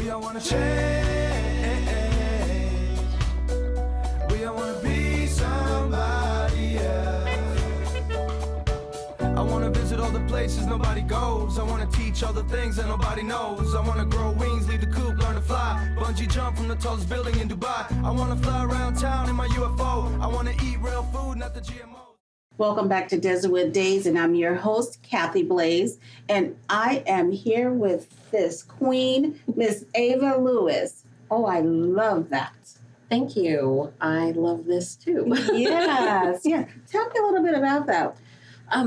We all wanna change. We all wanna be somebody else. I wanna visit all the places nobody goes. I wanna teach all the things that nobody knows. I wanna grow wings, leave the coop, learn to fly. Bungee jump from the tallest building in Dubai. I wanna fly around town in my UFO. I wanna eat real food, not the GMO. Welcome back to Desertwood Days, and I'm your host, Kathy Blaze, and I am here with this queen, Miss Eva Louis. Oh, I love that. Thank you. I love this too. Yes, yeah. Tell me a little bit about that.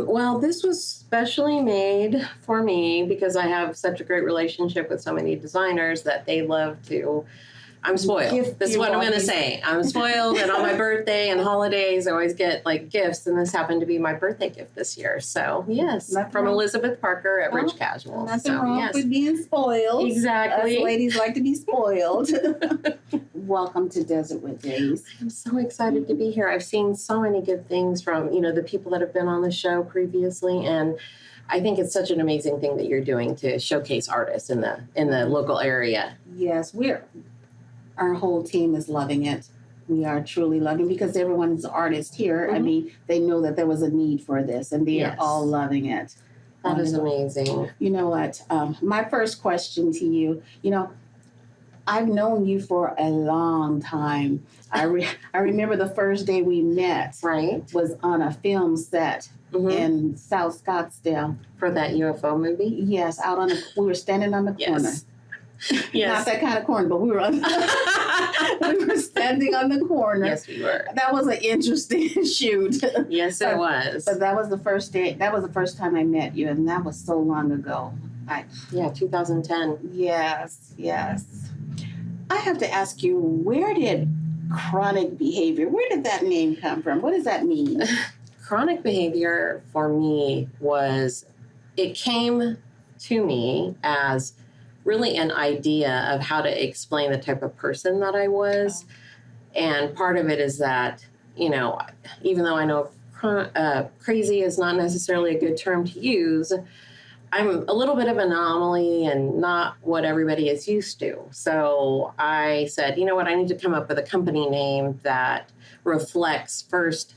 Well, this was specially made for me because I have such a great relationship with so many designers that they love to. I'm spoiled. This is what I'm going to say. I'm spoiled, and on my birthday and holidays, I always get like gifts, and this happened to be my birthday gift this year. So yes, from Elizabeth Parker at Rich Casual. Nothing wrong with being spoiled. Exactly. Us ladies like to be spoiled. Welcome to Desertwood Days. I'm so excited to be here. I've seen so many good things from the people that have been on the show previously, and I think it's such an amazing thing that you're doing to showcase artists in the local area. Yes, our whole team is loving it. We are truly loving it because everyone's an artist here. Mm-hmm. I mean, they know that there was a need for this, and they are all loving it. That is amazing. You know what? My first question to you, I've known you for a long time. I remember the first day we met was on a film set in South Scottsdale. For that UFO movie? Yes, we were standing on the corner. Yes. Not that kind of corner, but we were standing on the corner. Yes, we were. That was an interesting shoot. Yes, it was. But that was the first day. That was the first time I met you, and that was so long ago. 2010. Yes. I have to ask you, where did chronic behavior, where did that name come from? What does that mean? Chronic behavior for me it came to me as really an idea of how to explain the type of person that I was. And part of it is that, even though I know crazy is not necessarily a good term to use, I'm a little bit of an anomaly and not what everybody is used to. So I said, you know what, I need to come up with a company name that reflects first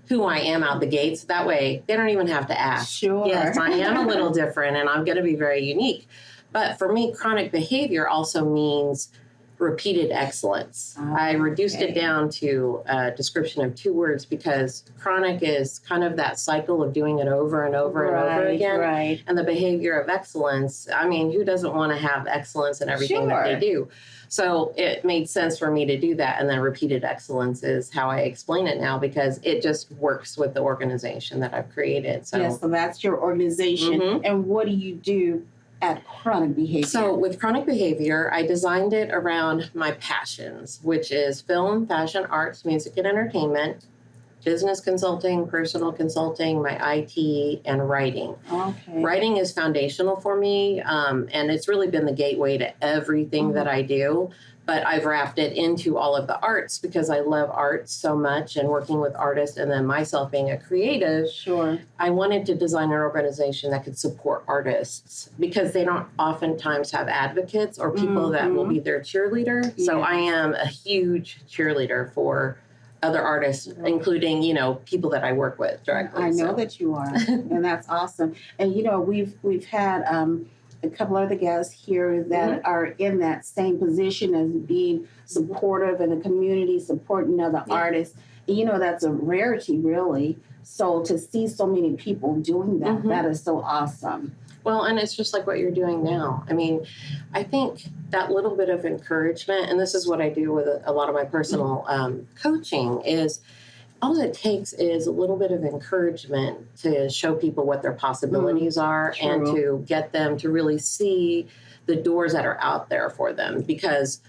who I am out the gates. That way they don't even have to ask. Sure. Yes, I am a little different and I'm going to be very unique. But for me, chronic behavior also means repeated excellence. I reduced it down to a description of 2 words because chronic is kind of that cycle of doing it over and over and over again. Right. And the behavior of excellence, I mean, who doesn't want to have excellence in everything that they do? So it made sense for me to do that. And then repeated excellence is how I explain it now because it just works with the organization that I've created. So, yes, so that's your organization. And what do you do at chronic behavior? So with chronic behavior, I designed it around my passions, which is film, fashion, arts, music, and entertainment, business consulting, personal consulting, my IT, and writing. Okay. Writing is foundational for me, and it's really been the gateway to everything that I do. But I've wrapped it into all of the arts because I love art so much and working with artists and then myself being a creative. Sure. I wanted to design an organization that could support artists because they don't oftentimes have advocates or people that will be their cheerleader. So I am a huge cheerleader for other artists, including, people that I work with directly. I know that you are, and that's awesome. And, we've had a couple other guests here that are in that same position as being supportive in the community, supporting other artists. And, that's a rarity, really. So to see so many people doing that, that is so awesome. Well, and it's just like what you're doing now. I mean, I think that little bit of encouragement, and this is what I do with a lot of my personal coaching, is all it takes is a little bit of encouragement to show people what their possibilities are and to get them to really see the doors that are out there for them. Because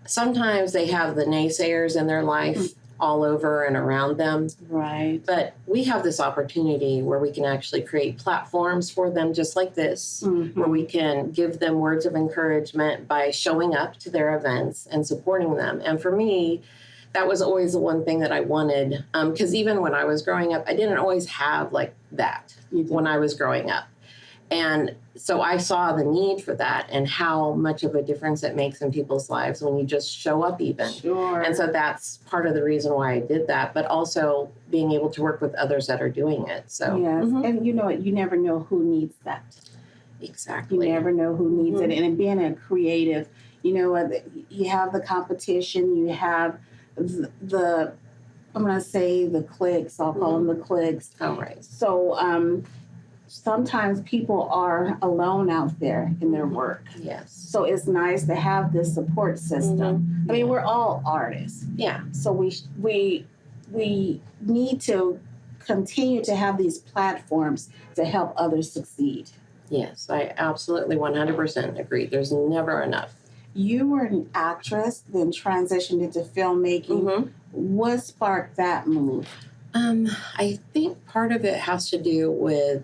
sometimes they have the naysayers in their life all over and around them. Right. But we have this opportunity where we can actually create platforms for them just like this, where we can give them words of encouragement by showing up to their events and supporting them. And for me, that was always the one thing that I wanted. Because even when I was growing up, I didn't always have like that when I was growing up. And so I saw the need for that and how much of a difference it makes in people's lives when you just show up even. Sure. And so that's part of the reason why I did that, but also being able to work with others that are doing it. So yes, and you know what? You never know who needs that. Exactly. You never know who needs it. And being a creative, you know, you have the competition, you have the I'm going to say the clicks, I'll call them the clicks. Oh, right. So sometimes people are alone out there in their work. Yes. So it's nice to have this support system. I mean, we're all artists. Yeah. So we need to continue to have these platforms to help others succeed. Yes, I absolutely 100% agree. There's never enough. You were an actress, then transitioned into filmmaking. What sparked that move? I think part of it has to do with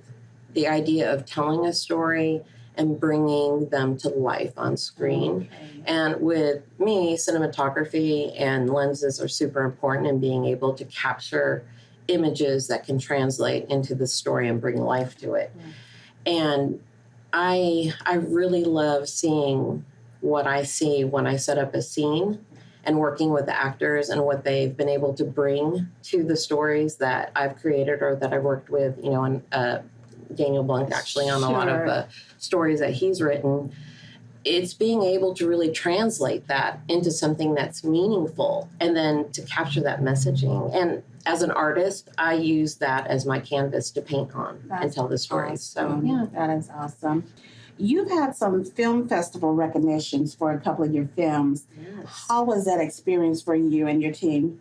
the idea of telling a story and bringing them to life on screen. Okay. And with me, cinematography and lenses are super important in being able to capture images that can translate into the story and bring life to it. And I really love seeing what I see when I set up a scene and working with the actors and what they've been able to bring to the stories that I've created or that I've worked with, you know, and Daniel Blunk actually on a lot of the stories that he's written. It's being able to really translate that into something that's meaningful and then to capture that messaging. And as an artist, I use that as my canvas to paint on and tell the stories. Awesome. So, yeah. That is awesome. You've had some film festival recognitions for a couple of your films. Yes. How was that experience for you and your team?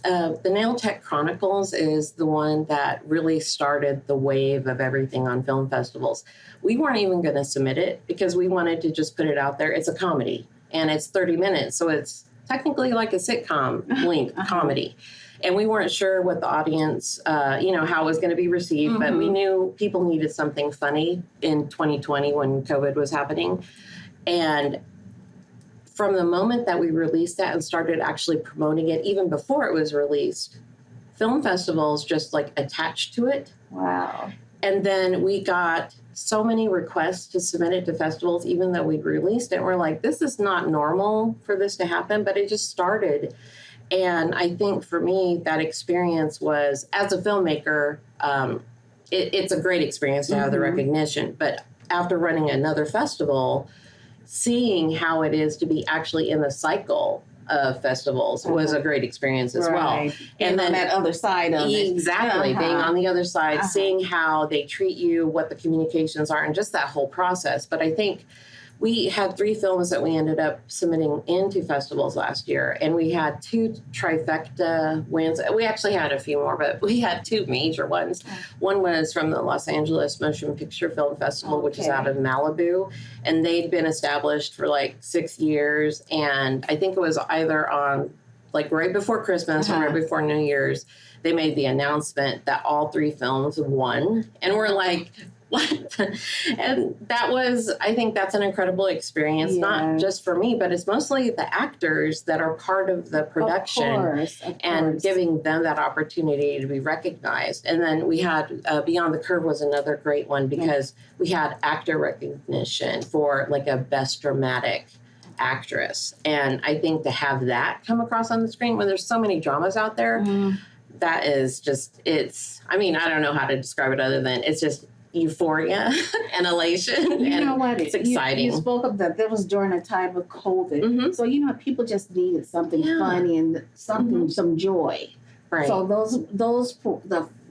The Nail Tech Chronicles is the one that really started the wave of everything on film festivals. We weren't even going to submit it because we wanted to just put it out there. It's a comedy and it's 30 minutes. So it's technically like a sitcom length comedy. And we weren't sure what the audience, how it was going to be received, but we knew people needed something funny in 2020 when COVID was happening. And from the moment that we released that and started actually promoting it, even before it was released, film festivals just like attached to it. Wow. And then we got so many requests to submit it to festivals, even though we'd released it. We're like, this is not normal for this to happen, but it just started. And I think for me, that experience was, as a filmmaker, it's a great experience to have the recognition. But after running another festival, seeing how it is to be actually in the cycle of festivals was a great experience as well. And then that other side of it. Exactly. Being on the other side, seeing how they treat you, what the communications are, and just that whole process. But I think we had 3 films that we ended up submitting into festivals last year, and we had 2 trifecta wins. We actually had a few more, but we had 2 major ones. One was from the Los Angeles Motion Picture Film Festival, which is out of Malibu, and they'd been established for like 6 years, and I think it was either on like right before Christmas or right before New Year's, they made the announcement that all 3 films won, and we're like, what? And that was, I think that's an incredible experience, not just for me, but it's mostly the actors that are part of the production of course. Giving them that opportunity to be recognized. And then we had Beyond the Curve was another great one because we had actor recognition for like a best dramatic actress. And I think to have that come across on the screen when there's so many dramas out there, that is just, I don't know how to describe it other than it's just euphoria and elation. You know what? It's exciting. You spoke of that. That was during a time of COVID. So, people just needed something funny and something, some joy. Right. So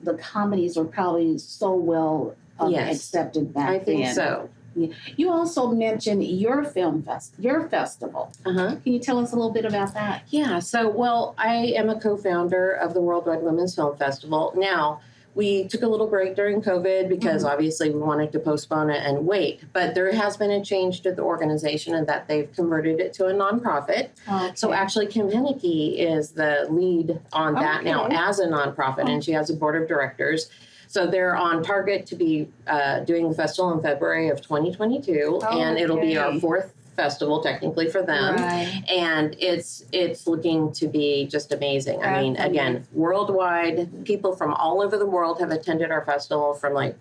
the comedies are probably so well accepted back then. I think so. You also mentioned your festival. Can you tell us a little bit about that? Yeah. So, I am a co-founder of the Worldwide Women's Film Festival. Now, we took a little break during COVID because obviously we wanted to postpone it and wait. But there has been a change to the organization and that they've converted it to a nonprofit. So actually Kim Henneke is the lead on that now as a nonprofit, and she has a board of directors. So they're on target to be doing the festival in February of 2022, and it'll be our 4th festival technically for them, and it's looking to be just amazing. Again, worldwide, people from all over the world have attended our festival, from like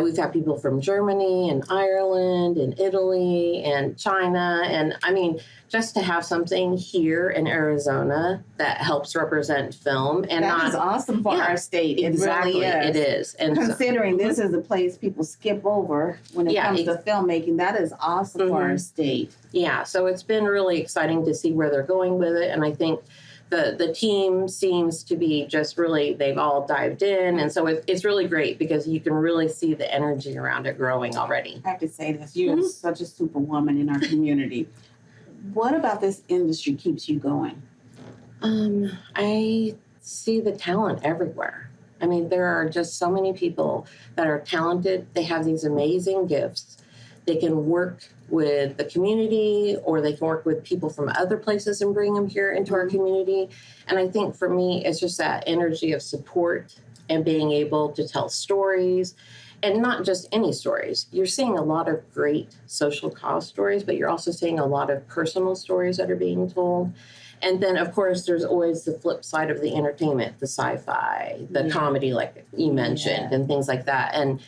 We've had people from Germany and Ireland and Italy and China. And I mean, just to have something here in Arizona that helps represent film and that is awesome for our state. Exactly, It really is. it is. And considering this is a place people skip over when it comes to filmmaking, that is awesome for our state. Yeah, so it's been really exciting to see where they're going with it. And I think the team seems to be just really, they've all dived in. And so it's really great because you can really see the energy around it growing already. I have to say this, you're such a superwoman in our community. What about this industry keeps you going? I see the talent everywhere. I mean, there are just so many people that are talented. They have these amazing gifts. They can work with the community, or they can work with people from other places and bring them here into our community. And I think for me, it's just that energy of support and being able to tell stories, and not just any stories. You're seeing a lot of great social cause stories, but you're also seeing a lot of personal stories that are being told. And then, of course, there's always the flip side of the entertainment, the sci-fi, the comedy, like you mentioned, and things like that. And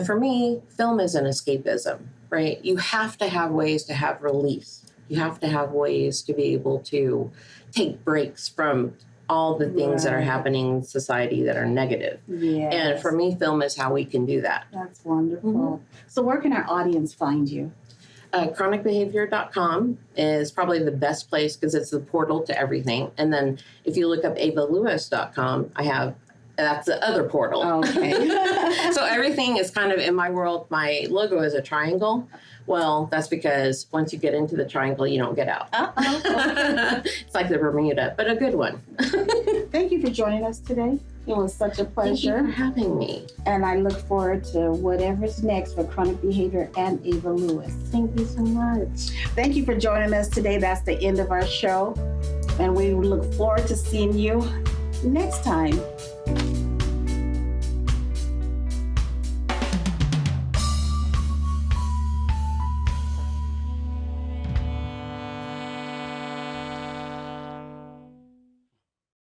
for me, film is an escapism, right? You have to have ways to have release. You have to have ways to be able to take breaks from all the things that are happening in society that are negative. Yes. And for me, film is how we can do that. That's wonderful. So where can our audience find you? Chronicbehavior.com is probably the best place because it's the portal to everything. And then if you look up evalouis.com, that's the other portal. Okay. So everything is kind of, in my world, my logo is a triangle. Well, that's because once you get into the triangle, you don't get out. It's like the Bermuda, but a good one. Thank you for joining us today. It was such a pleasure. Thank you for having me. And I look forward to whatever's next for Chronic Behavior and Eva Louis. Thank you so much. Thank you for joining us today. That's the end of our show. And we look forward to seeing you next time.